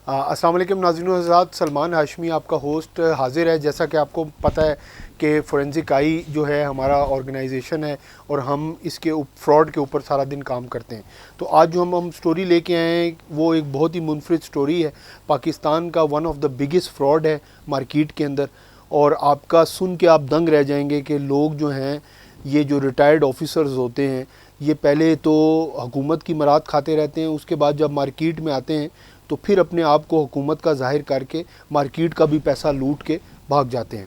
السلام علیکم ناظرین و حضرات، سلمان ہاشمی آپ کا ہوسٹ حاضر ہے۔ جیسا کہ آپ کو پتہ ہے کہ فورینزک آئی جو ہے ہمارا آرگنائزیشن ہے اور ہم اس کے فراڈ کے اوپر سارا دن کام کرتے ہیں۔ تو آج جو ہم سٹوری لے کے آئے ہیں وہ ایک بہت ہی منفرد سٹوری ہے۔ پاکستان کا one of the biggest fraud ہے مارکیٹ کے اندر، اور آپ کا سن کے آپ دنگ رہ جائیں گے کہ لوگ جو ہیں یہ جو ریٹائرڈ آفیسرز ہوتے ہیں یہ پہلے تو حکومت کی مراد کھاتے رہتے ہیں، اس کے بعد جب مارکیٹ میں آتے ہیں تو پھر اپنے آپ کو حکومت کا ظاہر کر کے مارکیٹ کا بھی پیسہ لوٹ کے بھاگ جاتے ہیں۔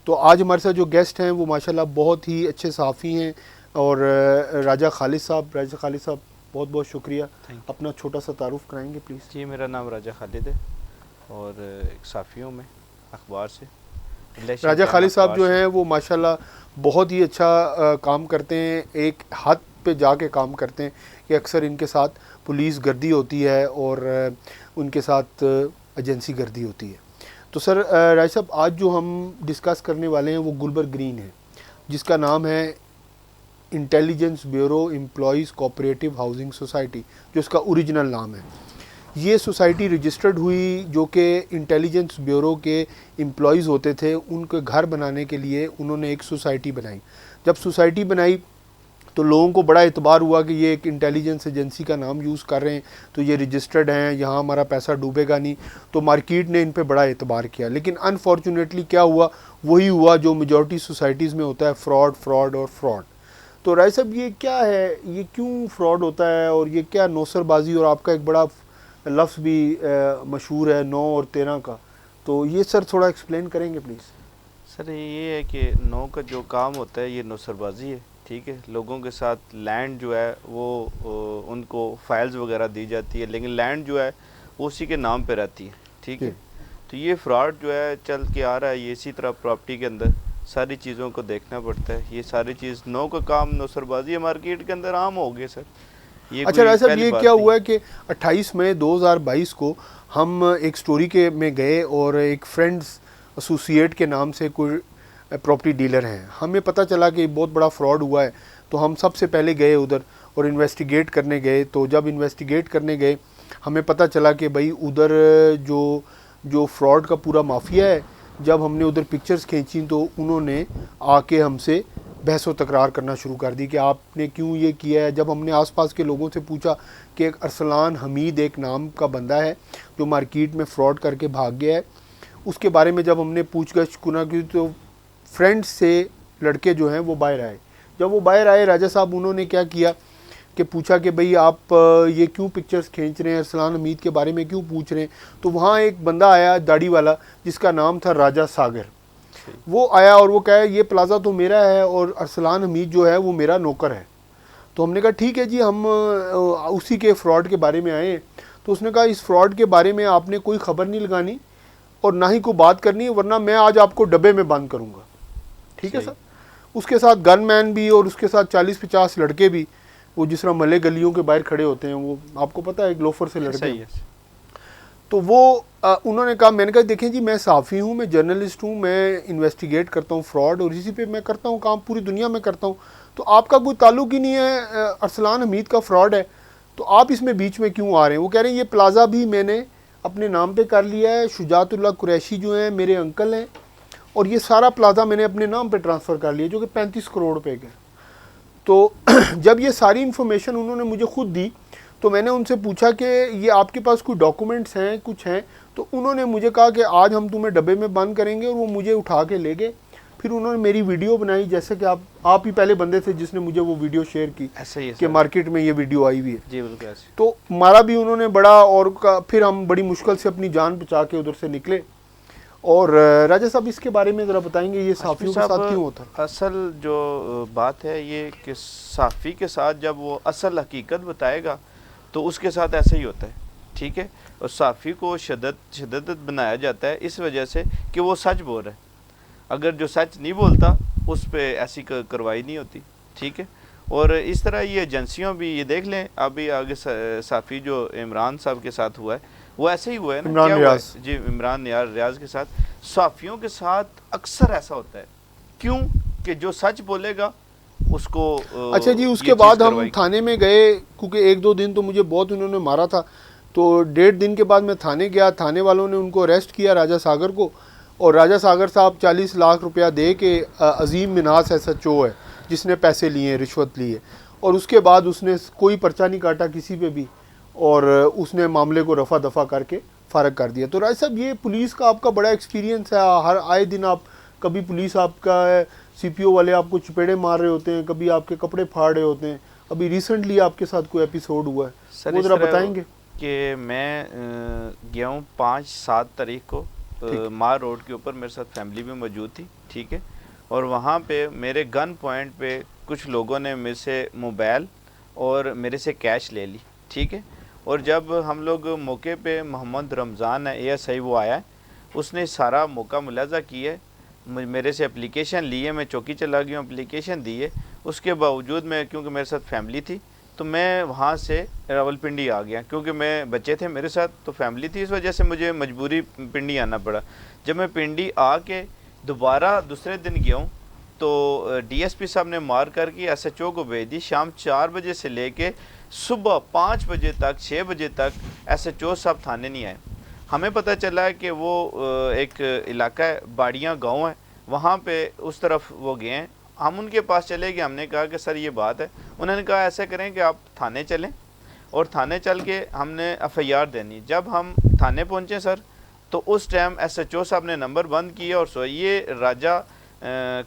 تو آج ہمارے ساتھ جو گیسٹ ہیں وہ ماشاءاللہ بہت ہی اچھے صحافی ہیں، اور راجہ خالد صاحب بہت بہت شکریہ۔ اپنا چھوٹا سا تعارف کرائیں گے پلیز؟ جی، میرا نام راجہ خالد ہے اور ایک صحافی ہوں میں اخبار سے۔ راجہ خالد صاحب جو ہیں وہ ماشاءاللہ بہت ہی اچھا کام کرتے ہیں، ایک حد پہ جا کے کام کرتے ہیں کہ اکثر ان کے ساتھ پولیس گردی ہوتی ہے اور ان کے ساتھ ایجنسی گردی ہوتی ہے۔ تو سر راجہ صاحب، آج جو ہم ڈسکس کرنے والے ہیں وہ گلبرگ گرین ہے، جس کا نام ہے intelligence bureau employees cooperative housing society, جو اس کا اوریجنل نام ہے۔ یہ سوسائٹی رجسٹرڈ ہوئی جو کہ انٹیلیجنس بیورو کے امپلائیز ہوتے تھے، ان کے گھر بنانے کے لیے انہوں نے ایک سوسائٹی بنائی۔ جب سوسائٹی بنائی تو لوگوں کو بڑا اعتبار ہوا کہ یہ ایک انٹیلیجنس ایجنسی کا نام یوز کر رہے ہیں تو یہ رجسٹرڈ ہیں، یہاں ہمارا پیسہ ڈوبے گا نہیں، تو مارکیٹ نے ان پہ بڑا اعتبار کیا۔ لیکن انفارچونیٹلی کیا ہوا، وہی ہوا جو میجورٹی سوسائٹیز میں ہوتا ہے، فراڈ اور فراڈ۔ تو رائے صاحب، یہ کیا ہے، یہ کیوں فراڈ ہوتا ہے، اور یہ کیا نوسر بازی، اور آپ کا ایک بڑا لفظ بھی مشہور ہے 9 اور 13 کا، تو یہ سر تھوڑا ایکسپلین کریں گے پلیز؟ سر یہ ہے کہ نو کا جو کام ہوتا ہے یہ نوسر بازی ہے، ٹھیک ہے۔ لوگوں کے ساتھ لینڈ جو ہے وہ ان کو فائلز وغیرہ دی جاتی ہے، لیکن لینڈ جو ہے وہ اسی کے نام پہ رہتی ہے، ٹھیک ہے۔ تو یہ فراڈ جو ہے چل کے آ رہا ہے، یہ اسی طرح پراپرٹی کے اندر ساری چیزوں کو دیکھنا پڑتا ہے۔ یہ ساری چیز نو کا کام نوسر بازی ہے، مارکیٹ کے اندر عام ہو گئے سر۔ اچھا راجہ صاحب، یہ کیا ہوا ہے کہ 28 مئی 2022 کو ہم ایک سٹوری کے میں گئے، اور ایک فرینڈز ایسوسیٹ کے نام سے کوئی پراپرٹی ڈیلر ہیں، ہمیں پتہ چلا کہ بہت بڑا فراڈ ہوا ہے، تو ہم سب سے پہلے گئے ادھر اور انویسٹیگیٹ کرنے گئے۔ تو جب انویسٹیگیٹ کرنے گئے ہمیں پتہ چلا کہ بھائی ادھر جو فراڈ کا پورا مافیا ہے، جب ہم نے ادھر پکچرز کھینچیں تو انہوں نے آ کے ہم سے بحث و تکرار کرنا شروع کر دی کہ آپ نے کیوں یہ کیا ہے۔ جب ہم نے آس پاس کے لوگوں سے پوچھا کہ ایک ارسلان حمید ایک نام کا بندہ ہے جو مارکیٹ میں فراڈ کر کے بھاگ گیا ہے، اس کے بارے میں جب ہم نے پوچھ گچھ کی تو فرینڈ سے لڑکے جو ہیں وہ باہر آئے۔ جب وہ باہر آئے راجہ صاحب، انہوں نے کیا کیا کہ پوچھا کہ بھئی آپ یہ کیوں پکچرز کھینچ رہے ہیں، ارسلان حمید کے بارے میں کیوں پوچھ رہے ہیں؟ تو وہاں ایک بندہ آیا داڑھی والا جس کا نام تھا راجہ ساگر، وہ آیا اور وہ کہا یہ پلازا تو میرا ہے اور ارسلان حمید جو ہے وہ میرا نوکر ہے۔ تو ہم نے کہا ٹھیک ہے جی، ہم اسی کے فراڈ کے بارے میں آئے ہیں۔ تو اس نے کہا اس فراڈ کے بارے میں آپ نے کوئی خبر نہیں لگانی اور نہ ہی کوئی بات کرنی، ورنہ میں آج آپ کو ڈبے میں بند کروں گا، ٹھیک ہے سر؟ اس کے ساتھ گن مین بھی اور اس کے ساتھ 40-50 لڑکے بھی، وہ جس طرح ملے گلیوں کے باہر کھڑے ہوتے ہیں، وہ آپ کو پتہ ہے ایک لوفر سے لڑکے ہیں۔ تو وہ انہوں نے کہا، میں نے کہا دیکھیں جی، میں صحافی ہوں، میں جرنلسٹ ہوں، میں انویسٹیگیٹ کرتا ہوں فراڈ، اور اسی پہ میں کرتا ہوں کام، پوری دنیا میں کرتا ہوں، تو آپ کا کوئی تعلق ہی نہیں ہے، ارسلان حمید کا فراڈ ہے، تو آپ اس میں بیچ میں کیوں آ رہے ہیں؟ وہ کہہ رہے ہیں یہ پلازا بھی میں نے اپنے نام پہ کر لیا ہے، شجاعت اللہ قریشی جو ہیں میرے انکل ہیں، اور یہ سارا پلازا میں نے اپنے نام پہ ٹرانسفر کر لیا جو کہ 35 کروڑ روپے کا۔ تو جب یہ ساری انفارمیشن انہوں نے مجھے خود دی تو میں نے ان سے پوچھا کہ یہ آپ کے پاس کوئی ڈاکومنٹس ہیں، کچھ ہیں؟ تو انہوں نے مجھے کہا کہ آج ہم تمہیں ڈبے میں بند کریں گے، اور وہ مجھے اٹھا کے لے گئے۔ پھر انہوں نے میری ویڈیو بنائی، جیسے کہ آپ ہی پہلے بندے تھے جس نے مجھے وہ ویڈیو شیئر کی کہ مارکیٹ میں یہ ویڈیو آئی ہوئی ہے۔ جی بالکل۔ تو مارا بھی انہوں نے بڑا، اور پھر ہم بڑی مشکل سے اپنی جان بچا کے ادھر سے نکلے۔ اور راجہ صاحب اس کے بارے میں ذرا بتائیں گے یہ صحافیوں کے ساتھ کیوں ہوتا ہے؟ اصل جو بات ہے یہ کہ صحافی کے ساتھ جب وہ اصل حقیقت بتائے گا تو اس کے ساتھ ایسا ہی ہوتا ہے، ٹھیک ہے۔ اور صحافی کو شدت بنایا جاتا ہے اس وجہ سے کہ وہ سچ بول رہا ہے، اگر جو سچ نہیں بولتا اس پہ ایسی کارروائی نہیں ہوتی، ٹھیک ہے۔ اور اس طرح یہ ایجنسیوں بھی، یہ دیکھ لیں ابھی آگے صحافی جو عمران صاحب کے ساتھ ہوا ہے وہ ایسے ہی ہوا ہے نا، عمران ریاض، جی عمران ریاض کے ساتھ۔ صحافیوں کے ساتھ اکثر ایسا ہوتا ہے، کیوں کہ جو سچ بولے گا اس کو۔ اچھا جی، اس کے بعد ہم تھانے میں گئے، کیونکہ 1-2 دن تو مجھے بہت انہوں نے مارا تھا، تو 1.5 دن کے بعد میں تھانے گیا, تھانے والوں نے ان کو اریسٹ کیا راجہ ساگر کو, اور راجہ ساگر صاحب 40 لاکھ روپیہ دے کے عظیم مناس SHO ہے جس نے پیسے لیے, رشوت لیے, اور اس کے بعد اس نے کوئی پرچہ نہیں کاٹا کسی پہ بھی, اور اس نے معاملے کو رفع دفع کر کے فارغ کر دیا. تو راج صاحب یہ پولیس کا آپ کا بڑا ایکسپیرینس ہے, ہر آئے دن آپ کبھی پولیس آپ کا CPO والے آپ کو چپیڑے مار رہے ہوتے ہیں, کبھی آپ کے کپڑے پھاڑ رہے ہوتے ہیں. ابھی ریسنٹلی آپ کے ساتھ کوئی ایپیسوڈ ہوا ہے, وہ ذرا بتائیں گے؟ کہ میں گیا ہوں 5-7 تاریخ کو مار روڈ کے اوپر, میرے ساتھ فیملی بھی موجود تھی, ٹھیک ہے, اور وہاں پہ میرے گن پوائنٹ پہ کچھ لوگوں نے میرے سے موبائل اور میرے سے کیش لے لی, ٹھیک ہے. اور جب ہم لوگ موقع پہ محمد رمضان ہے ASI وہ آیا ہے, اس نے سارا موقع ملاحظہ کیا ہے, میرے سے اپلیکیشن لی ہے, میں چوکی چلا گیا ہوں, اپلیکیشن دی ہے. اس کے باوجود میں, کیونکہ میرے ساتھ فیملی تھی, تو میں وہاں سے راولپنڈی آ گیا, کیونکہ میں بچے تھے میرے ساتھ تو فیملی تھی, اس وجہ سے مجھے مجبوری پنڈی آنا پڑا. جب میں پنڈی آ کے دوبارہ دوسرے دن گیا ہوں تو DSP صاحب نے مار کر کے SHO کو بھیج دی. شام 4 بجے سے لے کے صبح 5 بجے تک 6 بجے تک SHO صاحب تھانے نہیں آئے. ہمیں پتہ چلا ہے کہ وہ ایک علاقہ ہے, باڑیاں گاؤں ہے, وہاں پہ اس طرف وہ گئے ہیں. ہم ان کے پاس چلے گئے, ہم نے کہا کہ سر یہ بات ہے. انہوں نے کہا ایسا کریں کہ آپ تھانے چلیں, اور تھانے چل کے ہم نے FIR دینی. جب ہم تھانے پہنچے سر, تو اس ٹائم SHO صاحب نے نمبر بند کیا, اور سو یہ راجہ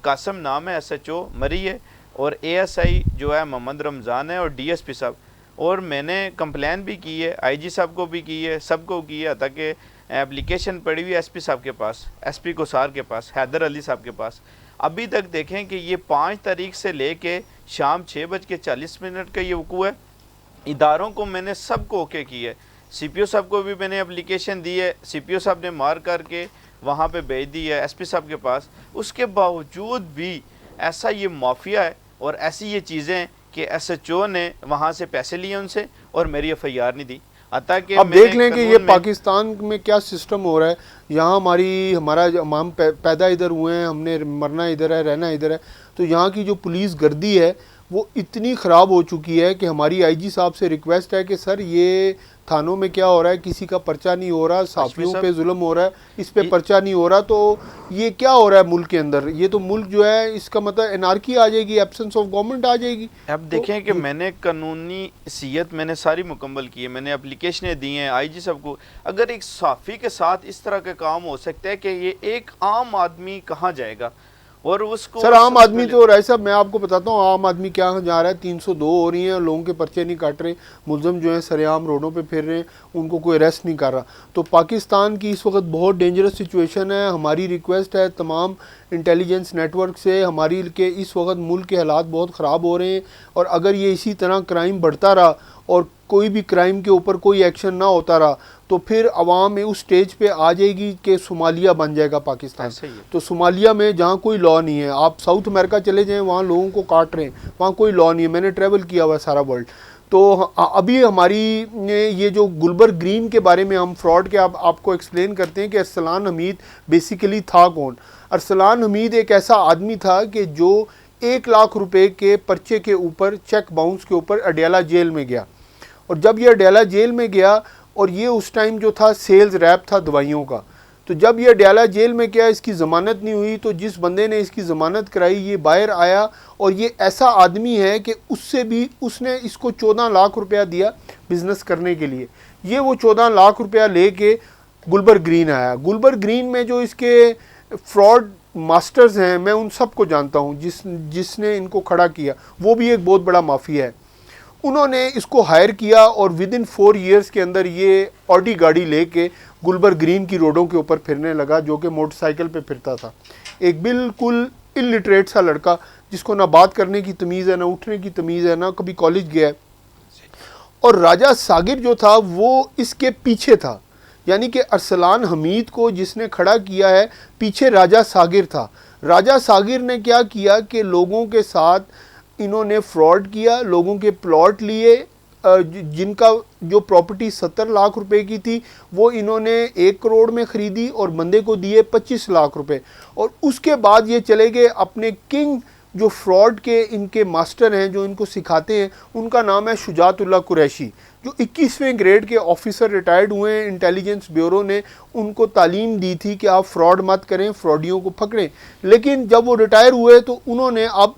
قاسم نام ہے, SHO مری ہے, اور ASI جو ہے محمد رمضان ہے, اور DSP صاحب. اور میں نے کمپلین بھی کی ہے, IG صاحب کو بھی کی ہے, سب کو کی ہے, تاکہ اپلیکیشن پڑی ہوئی SP صاحب کے پاس, SP کوثار کے پاس, حیدر علی صاحب کے پاس. ابھی تک دیکھیں کہ یہ 5 تاریخ سے لے کے شام 6:40 کا یہ وقوع ہے. اداروں کو میں نے سب کو اوکے کی ہے, CPO صاحب کو بھی میں نے اپلیکیشن دی ہے, CPO صاحب نے مار کر کے وہاں پہ بھیج دی ہے SP صاحب کے پاس. اس کے باوجود بھی ایسا یہ مافیا ہے اور ایسی یہ چیزیں کہ SHO نے وہاں سے پیسے لیے ان سے, اور میری FIR نہیں دی. اب دیکھ لیں کہ یہ پاکستان میں کیا سسٹم ہو رہا ہے. یہاں ہمارا ہم پیدا ادھر ہوئے ہیں, ہم نے مرنا ادھر ہے, رہنا ادھر ہے, تو یہاں کی جو پولیس گردی ہے وہ اتنی خراب ہو چکی ہے کہ ہماری IG صاحب سے ریکویسٹ ہے کہ سر یہ تھانوں میں کیا ہو رہا ہے, کسی کا پرچہ نہیں ہو رہا, صحافیوں پہ ظلم ہو رہا ہے, اس پہ پرچہ نہیں ہو رہا, تو یہ کیا ہو رہا ہے ملک کے اندر؟ یہ تو ملک جو ہے اس کا مطلب انارکی آ جائے گی, ایبسنس آف گورنمنٹ آ جائے گی. اب دیکھیں کہ میں نے قانونی حیثیت میں نے ساری مکمل کی ہے, میں نے اپلیکیشنیں دی ہیں IG صاحب کو. اگر ایک صحافی کے ساتھ اس طرح کا کام ہو سکتا ہے کہ یہ ایک عام آدمی کہاں جائے گا؟ اور اس کو سر عام آدمی تو رائے صاحب میں آپ کو بتاتا ہوں عام آدمی کیا جا رہا ہے, 302 ہو رہی ہیں, لوگوں کے پرچے نہیں کاٹ رہے, ملزم جو ہیں سرعام روڈوں پہ پھر رہے ہیں, ان کو کوئی اریسٹ نہیں کر رہا. تو پاکستان کی اس وقت بہت ڈینجرس سچویشن ہے. ہماری ریکویسٹ ہے تمام انٹیلیجنس نیٹ ورک سے ہماری کہ اس وقت ملک کے حالات بہت خراب ہو رہے ہیں, اور اگر یہ اسی طرح کرائم بڑھتا رہا اور کوئی بھی کرائم کے اوپر کوئی ایکشن نہ ہوتا رہا تو پھر عوام اس سٹیج پہ آ جائے گی کہ صومالیہ بن جائے گا پاکستان. تو صومالیہ میں جہاں کوئی لاء نہیں ہے, آپ ساؤتھ امریکہ چلے جائیں وہاں لوگوں کو کاٹ رہے ہیں, وہاں کوئی لاء نہیں ہے. میں نے ٹریول کیا ہوا ہے سارا ورلڈ. تو ابھی ہماری یہ جو گلبرگ گرین کے بارے میں ہم فراڈ کے آپ کو ایکسپلین کرتے ہیں کہ ارسلان حمید بیسیکلی تھا کون. ارسلان حمید ایک ایسا آدمی تھا کہ جو 1 لاکھ روپے کے پرچے کے اوپر چیک باؤنس کے اوپر اڈیالہ جیل میں گیا, اور جب یہ اڈیالہ جیل میں گیا, اور یہ اس ٹائم جو تھا سیلز ریپ تھا دوائیوں کا, تو جب یہ اڈیالہ جیل میں گیا اس کی ضمانت نہیں ہوئی, تو جس بندے نے اس کی ضمانت کرائی یہ باہر آیا, اور یہ ایسا آدمی ہے کہ اس نے اس کو 14 لاکھ روپیہ دیا بزنس کرنے کے لیے. یہ وہ 14 لاکھ روپیہ لے کے گلبرگ گرین آیا. گلبرگ گرین میں جو اس کے فراڈ ماسٹرز ہیں میں ان سب کو جانتا ہوں, جس نے ان کو کھڑا کیا وہ بھی ایک بہت بڑا مافیا ہے. انہوں نے اس کو ہائر کیا, اور ودن 4 ایئرس کے اندر یہ آڈی گاڑی لے کے گلبرگ گرین کی روڈوں کے اوپر پھرنے لگا, جو کہ موٹر سائیکل پہ پھرتا تھا. ایک بالکل الٹریٹ سا لڑکا جس کو نہ بات کرنے کی تمیز ہے, نہ اٹھنے کی تمیز ہے, نہ کبھی کالج گیا ہے. اور راجہ ساگر جو تھا وہ اس کے پیچھے تھا, یعنی کہ ارسلان حمید کو جس نے کھڑا کیا ہے پیچھے راجہ ساگر تھا. راجہ ساگر نے کیا کیا کہ لوگوں کے ساتھ انہوں نے فراڈ کیا, لوگوں کے پلاٹ لیے, جن کا جو پراپرٹی 70 لاکھ روپے کی تھی وہ انہوں نے 1 کروڑ میں خریدی, اور بندے کو دیے 25 لاکھ روپے. اور اس کے بعد یہ چلے گئے اپنے کنگ جو فراڈ کے ان کے ماسٹر ہیں جو ان کو سکھاتے ہیں, ان کا نام ہے شجاعت اللہ قریشی, جو 21ویں گریڈ کے آفیسر ریٹائرڈ ہوئے ہیں، انٹیلیجنس بیورو نے ان کو تعلیم دی تھی کہ آپ فراڈ مت کریں، فراڈیوں کو پکڑیں، لیکن جب وہ ریٹائر ہوئے تو انہوں نے اب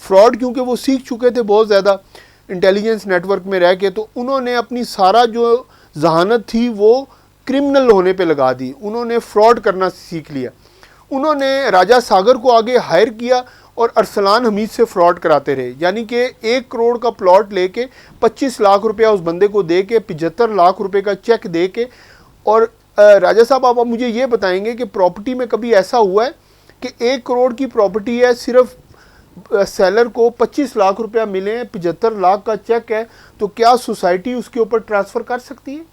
فراڈ کیونکہ وہ سیکھ چکے تھے بہت زیادہ انٹیلیجنس نیٹ ورک میں رہ کے، تو انہوں نے اپنی سارا جو ذہانت تھی وہ کرمنل ہونے پہ لگا دی، انہوں نے فراڈ کرنا سیکھ لیا۔ انہوں نے راجہ ساگر کو آگے ہائر کیا اور ارسلان حمید سے فراڈ کراتے رہے، یعنی کہ 1 کروڑ کا پلاٹ لے کے 25 لاکھ روپیہ اس بندے کو دے کے 75 لاکھ روپے کا چیک دے کے، اور راجہ صاحب آپ مجھے یہ بتائیں گے کہ پراپرٹی میں کبھی ایسا ہوا ہے کہ 1 کروڑ کی پراپرٹی ہے، صرف سیلر کو 25 لاکھ روپیہ ملے ہیں، 75 لاکھ کا چیک ہے، تو کیا سوسائٹی اس کے اوپر ٹرانسفر کر سکتی ہے؟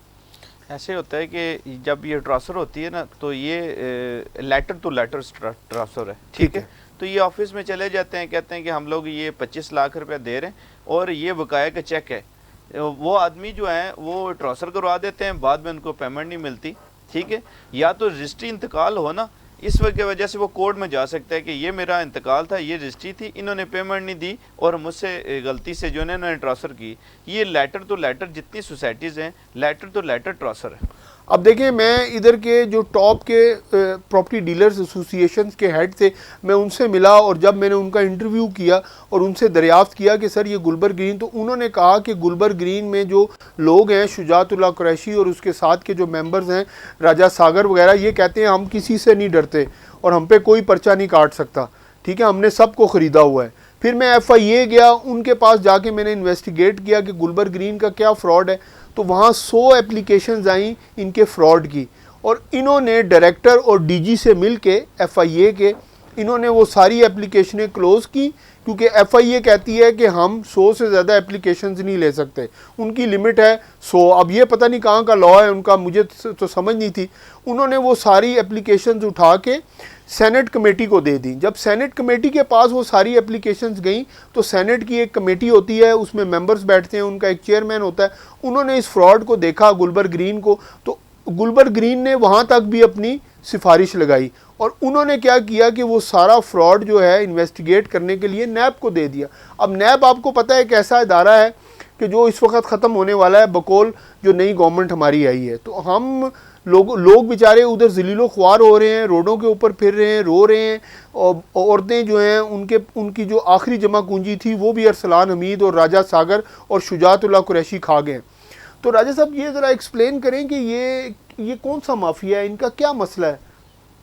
ایسے ہوتا ہے کہ جب یہ ٹرانسفر ہوتی ہے نا تو یہ لیٹر ٹو لیٹر ٹرانسفر ہے، ٹھیک ہے، تو یہ آفس میں چلے جاتے ہیں، کہتے ہیں کہ ہم لوگ یہ 25 لاکھ روپے دے رہے ہیں اور یہ بقایا کا چیک ہے، وہ آدمی جو ہیں وہ ٹرانسفر کروا دیتے ہیں، بعد میں ان کو پیمنٹ نہیں ملتی، ٹھیک ہے، یا تو رجسٹری انتقال ہو نا، اس وقت کی وجہ سے وہ کورٹ میں جا سکتا ہے کہ یہ میرا انتقال تھا، یہ رجسٹری تھی، انہوں نے پیمنٹ نہیں دی اور مجھ سے غلطی سے جو انہوں نے ٹرانسفر کی، یہ لیٹر ٹو لیٹر جتنی سوسائٹیز ہیں لیٹر ٹو لیٹر ٹرانسفر ہے۔ اب دیکھیں میں ادھر کے جو ٹاپ کے پراپرٹی ڈیلرز ایسوسیشنز کے ہیڈ تھے، میں ان سے ملا اور جب میں نے ان کا انٹرویو کیا اور ان سے دریافت کیا کہ سر یہ گلبر گرین، تو انہوں نے کہا کہ گلبر گرین میں جو لوگ ہیں شجاعت اللہ قریشی اور اس کے ساتھ کے جو ممبرز ہیں راجہ ساگر وغیرہ، یہ کہتے ہیں ہم کسی سے نہیں ڈرتے اور ہم پہ کوئی پرچہ نہیں کاٹ سکتا، ٹھیک ہے، ہم نے سب کو خریدا ہوا ہے۔ پھر میں ایف آئی اے گیا، ان کے پاس جا کے میں نے انویسٹیگیٹ کیا کہ گلبر گرین کا کیا فراڈ ہے، تو وہاں 100 اپلیکیشنز آئیں ان کے فراڈ کی، اور انہوں نے ڈائریکٹر اور ڈی جی سے مل کے ایف آئی اے کے انہوں نے وہ ساری اپلیکیشنیں کلوز کی، کیونکہ ایف آئی اے کہتی ہے کہ ہم 100 سے زیادہ اپلیکیشنز نہیں لے سکتے، ان کی لمٹ ہے 100۔ اب یہ پتہ نہیں کہاں کا لا ہے ان کا، مجھے تو سمجھ نہیں تھی۔ انہوں نے وہ ساری اپلیکیشنز اٹھا کے سینٹ کمیٹی کو دے دیں۔ جب سینٹ کمیٹی کے پاس وہ ساری اپلیکیشنز گئیں تو سینٹ کی ایک کمیٹی ہوتی ہے، اس میں ممبرز بیٹھتے ہیں، ان کا ایک چیئرمین ہوتا ہے، انہوں نے اس فراڈ کو دیکھا گلبر گرین کو، تو گلبر گرین نے وہاں تک بھی اپنی سفارش لگائی اور انہوں نے کیا کیا کہ وہ سارا فراڈ جو ہے انویسٹیگیٹ کرنے کے لیے نیب کو دے دیا۔ اب نیب آپ کو پتہ ہے ایک ایسا ادارہ ہے کہ جو اس وقت ختم ہونے والا ہے بقول جو نئی گورنمنٹ ہماری آئی ہے، تو ہم لوگ بیچارے ادھر ذلیل و خوار ہو رہے ہیں، روڈوں کے اوپر پھر رہے ہیں، رو رہے ہیں، اور عورتیں جو ہیں ان کی جو آخری جمع کنجی تھی وہ بھی ارسلان حمید اور راجہ ساگر اور شجاعت اللہ قریشی کھا گئے۔ تو راجہ صاحب یہ ذرا ایکسپلین کریں کہ یہ کون سا مافیا ہے، ان کا کیا مسئلہ ہے؟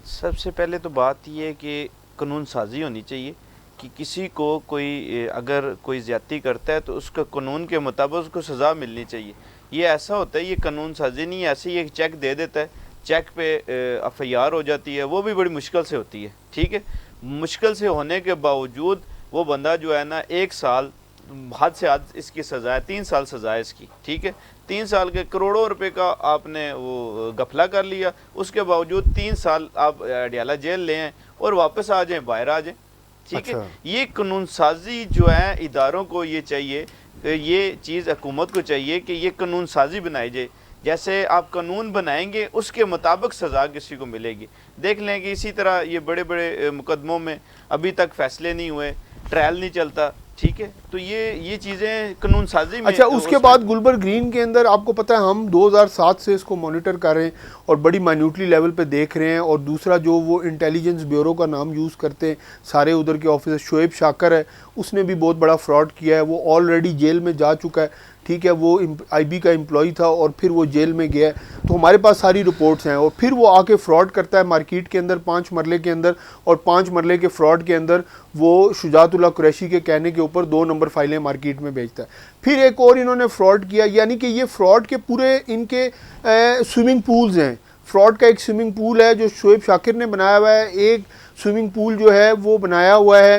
سب سے پہلے تو بات یہ ہے کہ قانون سازی ہونی چاہیے کہ کسی کو کوئی اگر کوئی زیادتی کرتا ہے تو اس کا قانون کے مطابق اس کو سزا ملنی چاہیے۔ یہ ایسا ہوتا ہے، یہ قانون سازی نہیں ہے، ایسے ہی ایک چیک دے دیتا ہے، چیک پہ ایف آئی آر ہو جاتی ہے، وہ بھی بڑی مشکل سے ہوتی ہے، ٹھیک ہے، مشکل سے ہونے کے باوجود وہ بندہ جو ہے نا 1 سال حد سے حد اس کی سزا ہے، 3 سال سزا ہے اس کی، ٹھیک ہے، 3 سال کے کروڑوں روپے کا آپ نے وہ گھپلہ کر لیا، اس کے باوجود 3 سال آپ اڈیالہ جیل لے آئیں اور واپس آ جائیں، باہر آ جائیں، ٹھیک ہے۔ یہ قانون سازی جو ہے اداروں کو یہ چاہیے، یہ چیز حکومت کو چاہیے کہ یہ قانون سازی بنائی جائے، جیسے آپ قانون بنائیں گے اس کے مطابق سزا کسی کو ملے گی۔ دیکھ لیں کہ اسی طرح یہ بڑے بڑے مقدموں میں ابھی تک فیصلے نہیں ہوئے، ٹرائل نہیں چلتا، ٹھیک ہے، تو یہ چیزیں قانون سازی میں۔ اچھا، اس کے بعد گلبر گرین کے اندر آپ کو پتہ ہے ہم 2007 سے اس کو مانیٹر کر رہے ہیں اور بڑی مائنیوٹلی لیول پہ دیکھ رہے ہیں، اور دوسرا جو وہ انٹیلیجنس بیورو کا نام یوز کرتے ہیں سارے ادھر کے آفیسر، شعیب شاکر ہے، اس نے بھی بہت بڑا فراڈ کیا ہے، وہ آلریڈی جیل میں جا چکا ہے، ٹھیک ہے، وہ آئی بی کا امپلائی تھا اور پھر وہ جیل میں گیا ہے، تو ہمارے پاس ساری رپورٹس ہیں، اور پھر وہ آ کے فراڈ کرتا ہے مارکیٹ کے اندر 5 مرلے کے اندر، اور 5 مرلے کے فراڈ کے اندر وہ شجاعت اللہ قریشی کے کہنے کے اوپر 2 نمبر فائلیں مارکیٹ میں بیچتا ہے۔ پھر ایک اور انہوں نے فراڈ کیا، یعنی کہ یہ فراڈ کے پورے ان کے سوئمنگ پولز ہیں، فراڈ کا ایک سوئمنگ پول ہے جو شعیب شاکر نے بنایا ہوا ہے، ایک سوئمنگ پول جو ہے وہ بنایا ہوا ہے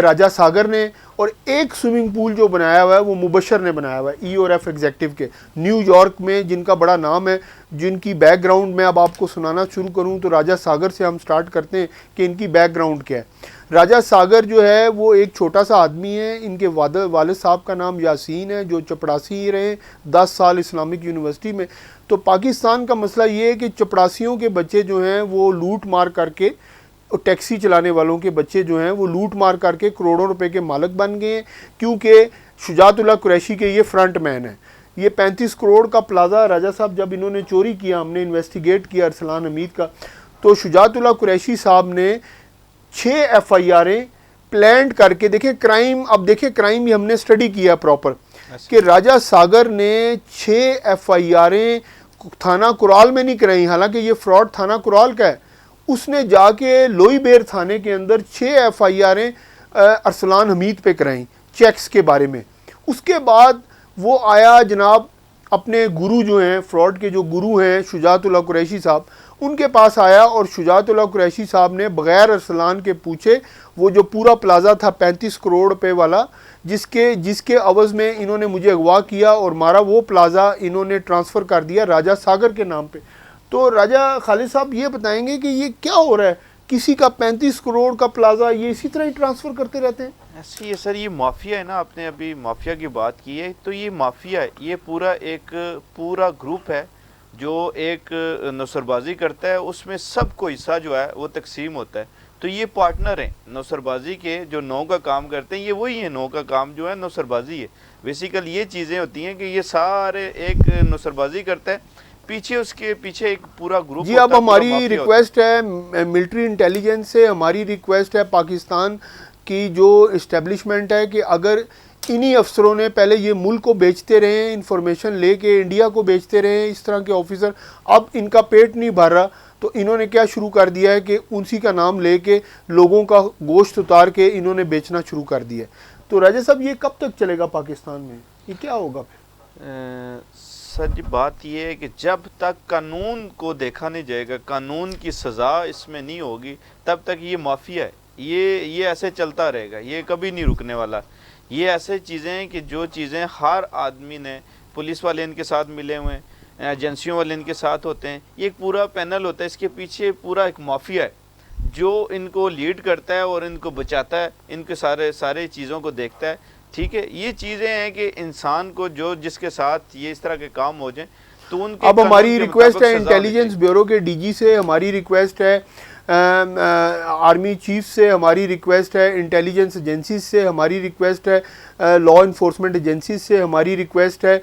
راجہ ساگر نے، اور ایک سوئمنگ پول جو بنایا ہوا ہے وہ مبشر نے بنایا ہوا ہے، ای اور ایف ایگزیکٹو کے نیو یارک میں، جن کا بڑا نام ہے، جن کی بیک گراؤنڈ میں اب آپ کو سنانا شروع کروں تو راجہ ساگر سے ہم سٹارٹ کرتے ہیں کہ ان کی بیک گراؤنڈ کیا ہے۔ راجہ ساگر جو ہے وہ ایک چھوٹا سا آدمی ہے، ان کے والد صاحب کا نام یاسین ہے، جو چپڑاسی رہے 10 سال اسلامک یونیورسٹی میں۔ تو پاکستان کا مسئلہ یہ ہے کہ چپڑاسیوں کے بچے جو ہیں وہ لوٹ مار کر کے، ٹیکسی چلانے والوں کے بچے جو ہیں وہ لوٹ مار کر کے کروڑوں روپے کے مالک بن گئے ہیں، کیونکہ شجاعت اللہ قریشی کے یہ فرنٹ مین ہیں۔ یہ 35 کروڑ کا پلازا راجہ صاحب جب انہوں نے چوری کیا، ہم نے انویسٹیگیٹ کیا ارسلان حمید کا، تو شجاعت اللہ قریشی صاحب نے 6 FIRیں پلانڈ کر کے، دیکھیں کرائم، اب دیکھیں کرائم ہم نے سٹڈی کیا پراپر، کہ راجہ ساگر نے 6 FIRیں تھانہ کرال میں نہیں کرائی، حالانکہ یہ فراڈ تھانہ کرال کا ہے، اس نے جا کے لوئی بیر تھانے کے اندر 6 FIRیں ارسلان حمید پہ کرائیں چیکس کے بارے میں۔ اس کے بعد وہ آیا جناب اپنے گرو جو ہیں، فراڈ کے جو گرو ہیں شجاعت اللہ قریشی صاحب، ان کے پاس آیا اور شجاعت اللہ قریشی صاحب نے بغیر ارسلان کے پوچھے وہ جو پورا پلازا تھا 35 کروڑ روپے والا، جس کے عوض میں انہوں نے مجھے اغوا کیا اور مارا، وہ پلازا انہوں نے ٹرانسفر کر دیا راجہ ساگر کے نام پہ۔ تو راجہ خالد صاحب یہ بتائیں گے کہ یہ کیا ہو رہا ہے؟ کسی کا 35 کروڑ کا پلازا یہ اسی طرح ہی ٹرانسفر کرتے رہتے ہیں؟ ایسے ہی ہے سر، یہ مافیا ہے نا، آپ نے ابھی مافیا کی بات کی ہے، تو یہ مافیا ہے، یہ پورا گروپ ہے جو ایک نوسر بازی کرتا ہے، اس میں سب کو حصہ جو ہے وہ تقسیم ہوتا ہے۔ تو یہ پارٹنر ہیں نوسر بازی کے، جو 9 کا کام کرتے ہیں، یہ وہی ہیں 9 کا کام جو ہے نوسر بازی ہے۔ بیسیکل یہ چیزیں ہوتی ہیں کہ یہ سارے ایک نوسر بازی کرتا ہے، پیچھے اس کے پیچھے ایک پورا گروپ جی اب ہماری ریکویسٹ ہے ملٹری انٹیلیجنس سے، ہماری ریکویسٹ ہے پاکستان کی جو اسٹیبلشمنٹ ہے کہ اگر انہی افسروں نے پہلے یہ ملک کو بیچتے رہے، انفارمیشن لے کے انڈیا کو بیچتے رہے اس طرح کے آفیسر، اب ان کا پیٹ نہیں بھر رہا تو انہوں نے کیا شروع کر دیا ہے کہ انسی کا نام لے کے لوگوں کا گوشت اتار کے انہوں نے بیچنا شروع کر دیا ہے۔ تو راجہ صاحب یہ کب تک چلے گا پاکستان میں؟ یہ کیا ہوگا پھر؟ سر جی بات یہ ہے کہ جب تک قانون کو دیکھا نہیں جائے گا، قانون کی سزا اس میں نہیں ہوگی، تب تک یہ مافیا ہے، یہ ایسے چلتا رہے گا، یہ کبھی نہیں رکنے والا۔ یہ ایسے چیزیں ہیں کہ جو چیزیں ہر آدمی نے، پولیس والے ان کے ساتھ ملے ہوئے ہیں، ایجنسیوں والے ان کے ساتھ ہوتے ہیں، یہ ایک پورا پینل ہوتا ہے، اس کے پیچھے پورا ایک مافیا ہے جو ان کو لیڈ کرتا ہے اور ان کو بچاتا ہے، ان کے سارے چیزوں کو دیکھتا ہے۔ ٹھیک ہے، یہ چیزیں ہیں کہ انسان کو جس کے ساتھ یہ اس طرح کے کام ہو جائیں تو ان کے، اب ہماری ریکویسٹ ہے انٹیلیجنس بیورو کے DG سے، ہماری ریکویسٹ ہے آرمی چیف سے، ہماری ریکویسٹ ہے انٹیلیجنس ایجنسیز سے، ہماری ریکویسٹ ہے لا انفورسمنٹ ایجنسیز سے، ہماری ریکویسٹ ہے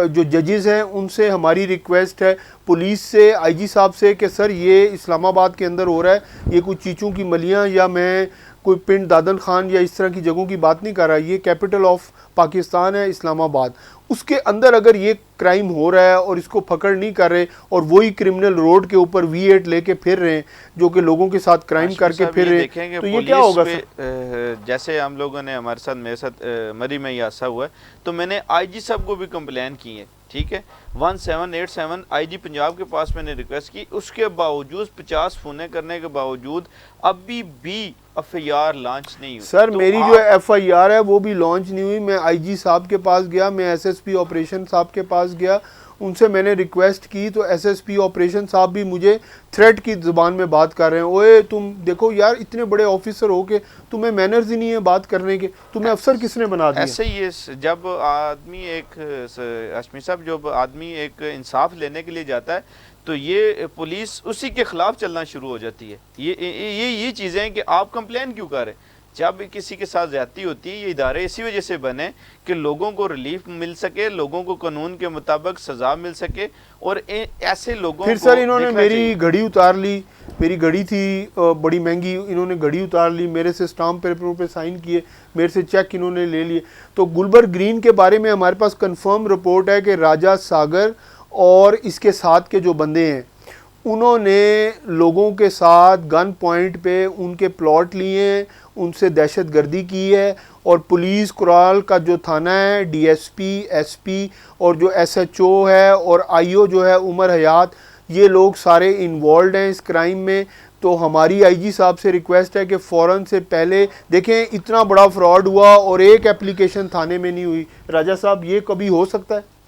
جو ججز ہیں ان سے، ہماری ریکویسٹ ہے پولیس سے، IG صاحب سے کہ سر یہ اسلام آباد کے اندر ہو رہا ہے، یہ کوئی چیچوں کی ملیاں یا میں کوئی پنڈ دادن خان یا اس طرح کی جگہوں کی بات نہیں کر رہا، یہ کیپٹل آف پاکستان ہے اسلام آباد، اس کے اندر اگر یہ کرائم ہو رہا ہے اور اس کو پکڑ نہیں کر رہے اور وہی کرمنل روڈ کے اوپر V8 لے کے پھر رہے ہیں جو کہ لوگوں کے ساتھ کرائم کر کے پھر رہے ہیں، تو یہ کیا ہوگا سر؟ جیسے ہم لوگوں نے میرے ساتھ مری میں یہ حادثہ ہوا ہے تو میں نے IG صاحب کو بھی کمپلین کی ہے، ٹھیک ہے، 1787 IG پنجاب کے پاس میں نے ریکویسٹ کی، اس کے باوجود 50 فونے کرنے کے باوجود ابھی بھی FIR لانچ نہیں ہوئی۔ سر میری جو FIR ہے وہ بھی لانچ نہیں ہوئی، میں IG صاحب کے پاس گیا، میں SSP آپریشن صاحب کے پاس گیا، ان سے میں نے ریکویسٹ کی تو SSP آپریشن صاحب بھی مجھے تھریٹ کی زبان میں بات کر رہے ہیں، اوے تم دیکھو یار اتنے بڑے آفیسر ہو کے تمہیں مینرز ہی نہیں ہے بات کرنے کے، تمہیں افسر کس نے بنا دیا؟ ایسے ہی ہے، جب آدمی ایک ہاشمی صاحب جب آدمی ایک انصاف لینے کے لیے جاتا ہے تو یہ پولیس اسی کے خلاف چلنا شروع ہو جاتی ہے۔ یہ چیزیں ہیں کہ آپ کمپلین کیوں کر رہے ہیں؟ جب کسی کے ساتھ زیادتی ہوتی ہے، یہ ادارے اسی وجہ سے بنے کہ لوگوں کو ریلیف مل سکے، لوگوں کو قانون کے مطابق سزا مل سکے، اور ایسے لوگوں پھر سر انہوں نے میری گھڑی اتار لی، میری گھڑی تھی بڑی مہنگی، انہوں نے گھڑی اتار لی، میرے سے اسٹامپ پیپروں پہ سائن کیے، میرے سے چیک انہوں نے لے لیے۔ تو گلبرگ گرین کے بارے میں ہمارے پاس کنفرم رپورٹ ہے کہ راجہ ساگر اور اس کے ساتھ کے جو بندے ہیں انہوں نے لوگوں کے ساتھ گن پوائنٹ پہ ان کے پلاٹ لیے ہیں، ان سے دہشت گردی کی ہے، اور پولیس کرال کا جو تھانہ ہے، DSP SP اور جو SHO ہے اور IO جو ہے عمر حیات، یہ لوگ سارے انوالوڈ ہیں اس کرائم میں۔ تو ہماری IG صاحب سے ریکویسٹ ہے کہ فوراً سے پہلے دیکھیں اتنا بڑا فراڈ ہوا اور ایک اپلیکیشن تھانے میں نہیں ہوئی، راجہ صاحب یہ کبھی ہو سکتا ہے؟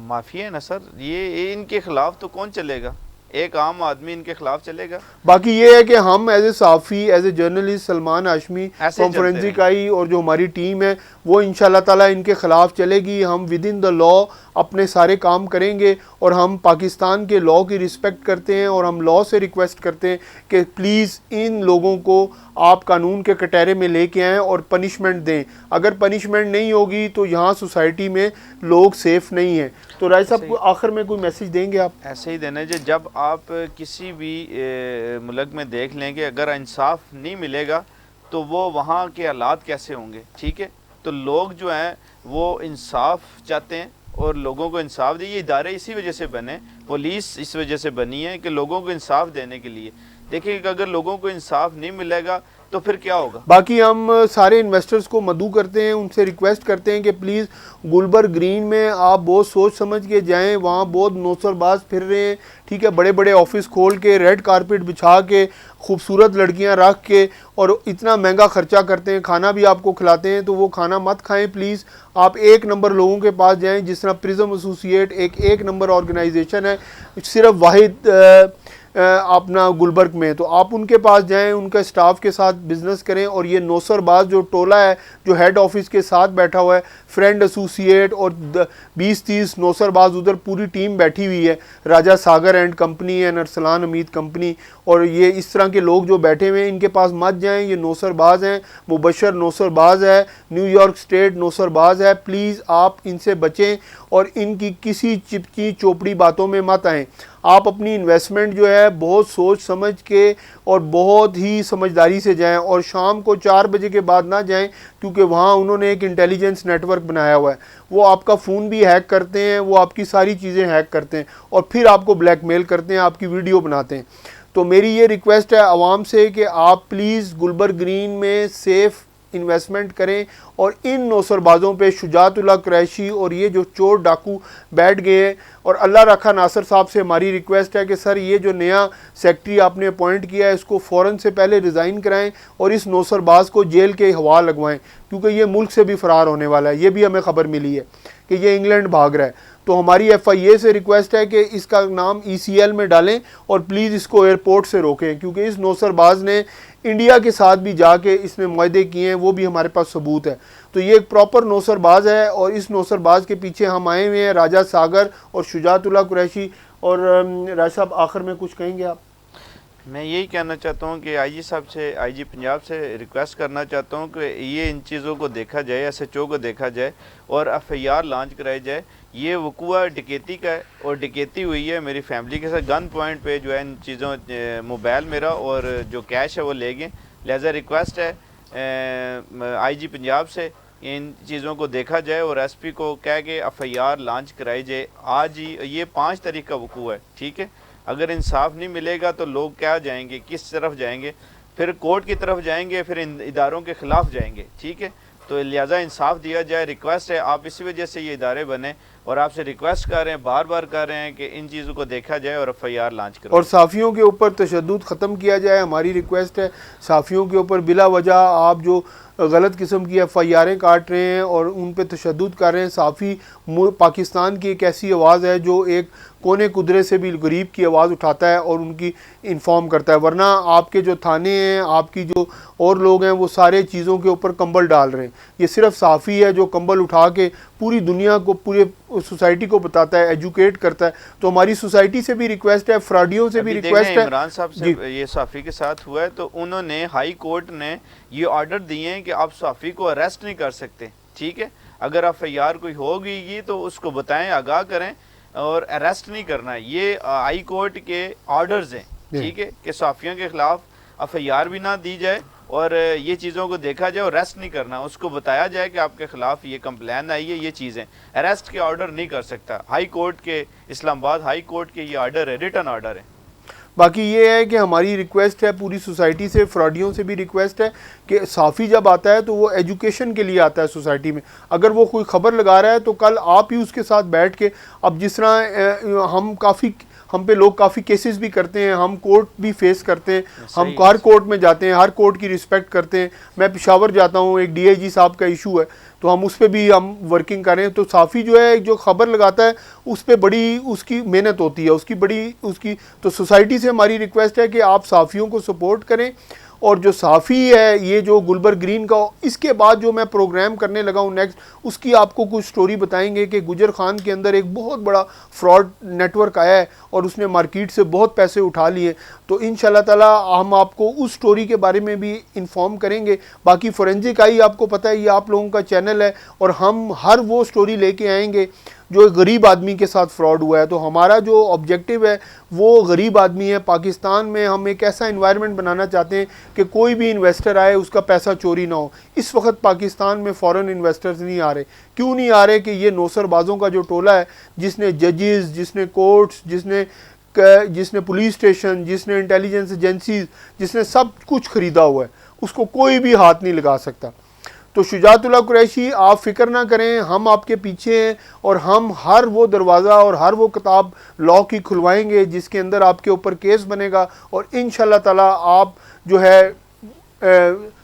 معافی ہے نا سر، یہ ان کے خلاف تو کون چلے گا؟ ایک عام آدمی ان کے خلاف چلے گا؟ باقی یہ ہے کہ ہم ایز اے صحافی، as a journalist Salman Hashmi کانفرنسک آئی اور جو ہماری ٹیم ہے وہ انشاءاللہ تعالی ان کے خلاف چلے گی، ہم ود ان دا لا اپنے سارے کام کریں گے، اور ہم پاکستان کے لاء کی رسپیکٹ کرتے ہیں، اور ہم لاء سے ریکویسٹ کرتے ہیں کہ پلیز ان لوگوں کو آپ قانون کے کٹہرے میں لے کے آئیں اور پنشمنٹ دیں. اگر پنشمنٹ نہیں ہوگی تو یہاں سوسائٹی میں لوگ سیف نہیں ہیں. تو رائے صاحب آخر میں کوئی میسج دیں گے آپ؟ ایسے ہی دینا ہے، جب آپ کسی بھی ملک میں دیکھ لیں گے اگر انصاف نہیں ملے گا تو وہ وہاں کے حالات کیسے ہوں گے. ٹھیک ہے، تو لوگ جو ہیں وہ انصاف چاہتے ہیں اور لوگوں کو انصاف دے. یہ ادارے اسی وجہ سے بنے، پولیس اس وجہ سے بنی ہے کہ لوگوں کو انصاف دینے کے لیے. دیکھیں کہ اگر لوگوں کو انصاف نہیں ملے گا تو پھر کیا ہوگا. باقی ہم سارے انویسٹرز کو مدعو کرتے ہیں، ان سے ریکویسٹ کرتے ہیں کہ پلیز گلبرگ گرین میں آپ بہت سوچ سمجھ کے جائیں. وہاں بہت نوسر باز پھر رہے ہیں، ٹھیک ہے، بڑے بڑے آفس کھول کے، ریڈ کارپٹ بچھا کے، خوبصورت لڑکیاں رکھ کے، اور اتنا مہنگا خرچہ کرتے ہیں، کھانا بھی آپ کو کھلاتے ہیں. تو وہ کھانا مت کھائیں پلیز. آپ ایک نمبر لوگوں کے پاس جائیں، جس طرح پرزم ایسوسیٹ ایک نمبر آرگنائزیشن ہے صرف واحد اپنا گلبرگ میں. تو آپ ان کے پاس جائیں، ان کا اسٹاف کے ساتھ بزنس کریں. اور یہ نوسر باز جو ٹولہ ہے جو ہیڈ آفس کے ساتھ بیٹھا ہوا ہے، فرینڈ ایسوسیٹ اور 20-30 نوسر باز ادھر پوری ٹیم بیٹھی ہوئی ہے، راجہ ساگر اینڈ کمپنی ہے، ارسلان حمید کمپنی، اور یہ اس طرح کے لوگ جو بیٹھے ہوئے ہیں ان کے پاس مت جائیں. یہ نوسر باز ہیں، مبشر نوسر باز ہے، نیو یارک اسٹیٹ نوسر باز ہے. پلیز آپ ان سے بچیں اور ان کی کسی چپکی چوپڑی باتوں میں مت آئیں. آپ اپنی انویسٹمنٹ جو ہے بہت سوچ سمجھ کے اور بہت ہی سمجھداری سے جائیں، اور شام کو 4 بجے کے بعد نہ جائیں، کیونکہ وہاں انہوں نے ایک انٹیلیجنس نیٹ ورک بنایا ہوا ہے. وہ آپ کا فون بھی ہیک کرتے ہیں، وہ آپ کی ساری چیزیں ہیک کرتے ہیں، اور پھر آپ کو بلیک میل کرتے ہیں، آپ کی ویڈیو بناتے ہیں. تو میری یہ ریکویسٹ ہے عوام سے کہ آپ پلیز گلبرگ گرین میں سیف انویسٹمنٹ کریں، اور ان نوسر بازوں پہ شجاعت اللہ قریشی اور یہ جو چور ڈاکو بیٹھ گئے ہیں. اور اللہ رکھا ناصر صاحب سے ہماری ریکویسٹ ہے کہ سر یہ جو نیا سیکٹری آپ نے اپوائنٹ کیا ہے اس کو فوراً سے پہلے ریزائن کرائیں اور اس نوسر باز کو جیل کے حوالے لگوائیں، کیونکہ یہ ملک سے بھی فرار ہونے والا ہے. یہ بھی ہمیں خبر ملی ہے کہ یہ انگلینڈ بھاگ رہا ہے. تو ہماری ایف آئی اے سے ریکویسٹ ہے کہ اس کا نام ECL میں ڈالیں اور پلیز اس کو ایئرپورٹ سے روکیں، کیونکہ اس نوسر باز نے انڈیا کے ساتھ بھی جا کے اس نے معاہدے کیے ہیں، وہ بھی ہمارے پاس ثبوت ہے. تو یہ ایک پراپر نوسر باز ہے، اور اس نوسر باز کے پیچھے ہم آئے ہوئے ہیں، راجہ ساگر اور شجاعت اللہ قریشی. اور راج صاحب آخر میں کچھ کہیں گے آپ؟ میں یہی کہنا چاہتا ہوں کہ IG صاحب سے، IG پنجاب سے ریکویسٹ کرنا چاہتا ہوں کہ یہ ان چیزوں کو دیکھا جائے، SHO کو دیکھا جائے اور FIR لانچ کرائی جائے. یہ وقوع ڈکیتی کا ہے اور ڈکیتی ہوئی ہے میری فیملی کے ساتھ. گن پوائنٹ پہ جو ہے ان چیزوں موبائل میرا اور جو کیش ہے وہ لے گئے. لہذا ریکویسٹ ہے IG پنجاب سے ان چیزوں کو دیکھا جائے اور SP کو کہہ کے FIR لانچ کرائی جائے. آج ہی یہ 5 تاریخ کا وقوع ہے، ٹھیک ہے. اگر انصاف نہیں ملے گا تو لوگ کیا جائیں گے، کس طرف جائیں گے؟ پھر کورٹ کی طرف جائیں گے، پھر ان اداروں کے خلاف جائیں گے، ٹھیک ہے. تو لہٰذا انصاف دیا جائے. ریکویسٹ ہے، آپ اسی وجہ سے یہ ادارے بنے اور آپ سے ریکویسٹ کر رہے ہیں، بار بار کر رہے ہیں کہ ان چیزوں کو دیکھا جائے اور FIR لانچ کرو. اور صحافیوں کے اوپر تشدد ختم کیا جائے. ہماری ریکویسٹ ہے صحافیوں کے اوپر بلا وجہ آپ جو غلط قسم کی FIRیں کاٹ رہے ہیں اور ان پہ تشدد کر رہے ہیں. صحافی پاکستان کی ایک ایسی آواز ہے جو ایک کونے قدرے سے بھی غریب کی آواز اٹھاتا ہے اور ان کی انفارم کرتا ہے. ورنہ آپ کے جو تھانے ہیں، آپ کی جو اور لوگ ہیں، وہ سارے چیزوں کے اوپر کمبل ڈال رہے ہیں. یہ صرف صحافی ہے جو کمبل اٹھا کے پوری دنیا کو، پورے سوسائٹی کو بتاتا ہے، ایجوکیٹ کرتا ہے. تو ہماری سوسائٹی سے بھی ریکویسٹ ہے، فراڈیوں سے بھی ریکویسٹ ہے. عمران صاحب سے یہ صحافی کے ساتھ ہوا ہے تو انہوں نے ہائی کورٹ نے یہ آرڈر دیے ہیں کہ آپ صحافی کو اریسٹ نہیں کر سکتے، ٹھیک ہے. اگر FIR کوئی ہوگی تو اس کو بتائیں، آگاہ کریں اور اریسٹ نہیں کرنا ہے. یہ ہائی کورٹ کے آرڈرز ہیں، ٹھیک ہے، کہ صحافیوں کے خلاف FIR بھی نہ دی جائے اور یہ چیزوں کو دیکھا جائے اور اریسٹ نہیں کرنا. اس کو بتایا جائے کہ آپ کے خلاف یہ کمپلین آئی ہے، یہ چیزیں. اریسٹ کے آرڈر نہیں کر سکتا. ہائی کورٹ کے، اسلام آباد ہائی کورٹ کے یہ آرڈر ہے، ریٹن آرڈر ہے. باقی یہ ہے کہ ہماری ریکویسٹ ہے پوری سوسائٹی سے، فراڈیوں سے بھی ریکویسٹ ہے کہ صحافی جب آتا ہے تو وہ ایجوکیشن کے لیے آتا ہے سوسائٹی میں. اگر وہ کوئی خبر لگا رہا ہے تو کل آپ ہی اس کے ساتھ بیٹھ کے، اب جس طرح ہم پہ لوگ کافی کیسز بھی کرتے ہیں، ہم کورٹ بھی فیس کرتے ہیں، ہم ہر کورٹ میں جاتے ہیں، ہر کورٹ کی رسپیکٹ کرتے ہیں. میں پشاور جاتا ہوں، ایک DIG صاحب کا ایشو ہے تو ہم اس پہ بھی ہم ورکنگ کر رہے ہیں. تو صحافی جو ہے جو خبر لگاتا ہے اس پہ بڑی اس کی محنت ہوتی ہے، تو سوسائٹی سے ہماری ریکویسٹ ہے کہ آپ صحافیوں کو سپورٹ کریں اور جو صحافی ہے یہ جو گلبر گرین کا، اس کے بعد جو میں پروگرام کرنے لگا ہوں نیکسٹ، اس کی آپ کو کچھ سٹوری بتائیں گے کہ گجر خان کے اندر ایک بہت بڑا فراڈ نیٹ ورک آیا ہے اور اس نے مارکیٹ سے بہت پیسے اٹھا لیے. تو انشاءاللہ تعالی ہم آپ کو اس سٹوری کے بارے میں بھی انفارم کریں گے. باقی فورینزک آئی آپ کو پتہ ہے یہ آپ لوگوں کا چینل ہے، اور ہم ہر وہ سٹوری لے کے آئیں گے جو ایک غریب آدمی کے ساتھ فراڈ ہوا ہے. تو ہمارا جو آبجیکٹیو ہے وہ غریب آدمی ہے. پاکستان میں ہم ایک ایسا انوائرمنٹ بنانا چاہتے ہیں کہ کوئی بھی انویسٹر آئے اس کا پیسہ چوری نہ ہو. اس وقت پاکستان میں فورن انویسٹرز نہیں آ رہے. کیوں نہیں آ رہے؟ کہ یہ نوسر بازوں کا جو ٹولہ ہے، جس نے ججز، جس نے کورٹس، جس نے پولیس اسٹیشن، جس نے انٹیلیجنس ایجنسیز، جس نے سب کچھ خریدا ہوا ہے، اس کو کوئی بھی ہاتھ نہیں لگا سکتا. تو شجاعت اللہ قریشی آپ فکر نہ کریں، ہم آپ کے پیچھے ہیں، اور ہم ہر وہ دروازہ اور ہر وہ کتاب لاء کی کھلوائیں گے جس کے اندر آپ کے اوپر کیس بنے گا، اور انشاءاللہ تعالی آپ جو ہے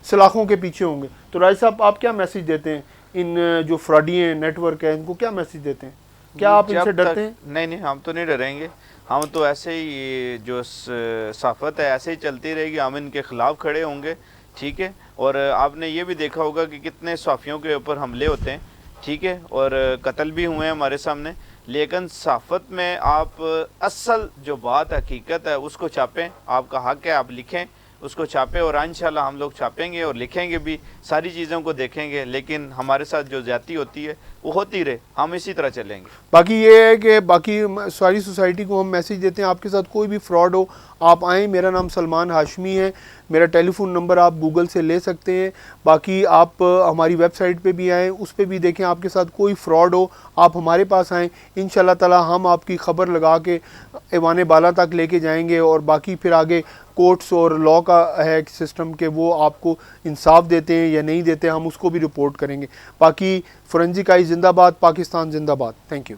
سلاخوں کے پیچھے ہوں گے. تو راج صاحب آپ کیا میسیج دیتے ہیں ان جو فراڈی ہیں نیٹ ورک ہے، ان کو کیا میسیج دیتے ہیں؟ کیا آپ ان سے ڈرتے ہیں؟ نہیں، ہم تو نہیں ڈریں گے. ہم تو ایسے ہی جو صحافت ہے ایسے ہی چلتی رہے گی، ہم ان کے خلاف کھڑے ہوں گے. ٹھیک ہے. اور آپ نے یہ بھی دیکھا ہوگا کہ کتنے صحافیوں کے اوپر حملے ہوتے ہیں. ٹھیک ہے. اور قتل بھی ہوئے ہیں ہمارے سامنے. لیکن صحافت میں آپ اصل جو بات حقیقت ہے اس کو چھاپیں. آپ کا حق ہے، آپ لکھیں، اس کو چھاپیں، اور انشاءاللہ ہم لوگ چھاپیں گے اور لکھیں گے بھی، ساری چیزوں کو دیکھیں گے. لیکن ہمارے ساتھ جو زیادتی ہوتی ہے وہ ہوتی رہے، ہم اسی طرح چلیں گے. باقی یہ ہے کہ باقی ساری سوسائٹی کو ہم میسیج دیتے ہیں، آپ کے ساتھ کوئی بھی فراڈ ہو آپ آئیں. میرا نام سلمان ہاشمی ہے، میرا ٹیلی فون نمبر آپ گوگل سے لے سکتے ہیں. باقی آپ ہماری ویب سائٹ پہ بھی آئیں، اس پہ بھی دیکھیں. آپ کے ساتھ کوئی فراڈ ہو آپ ہمارے پاس آئیں، انشاءاللہ تعالی ہم آپ کی خبر لگا کے ایوان بالا تک لے کے جائیں گے. اور باقی پھر آگے کورٹس اور لاء کا ہے ایک سسٹم کہ وہ آپ کو انصاف دیتے ہیں یا نہیں دیتے، ہم اس کو بھی رپورٹ کریں گے. باقی فورینزک آئی زندہ باد، پاکستان زندہ باد. Thank you.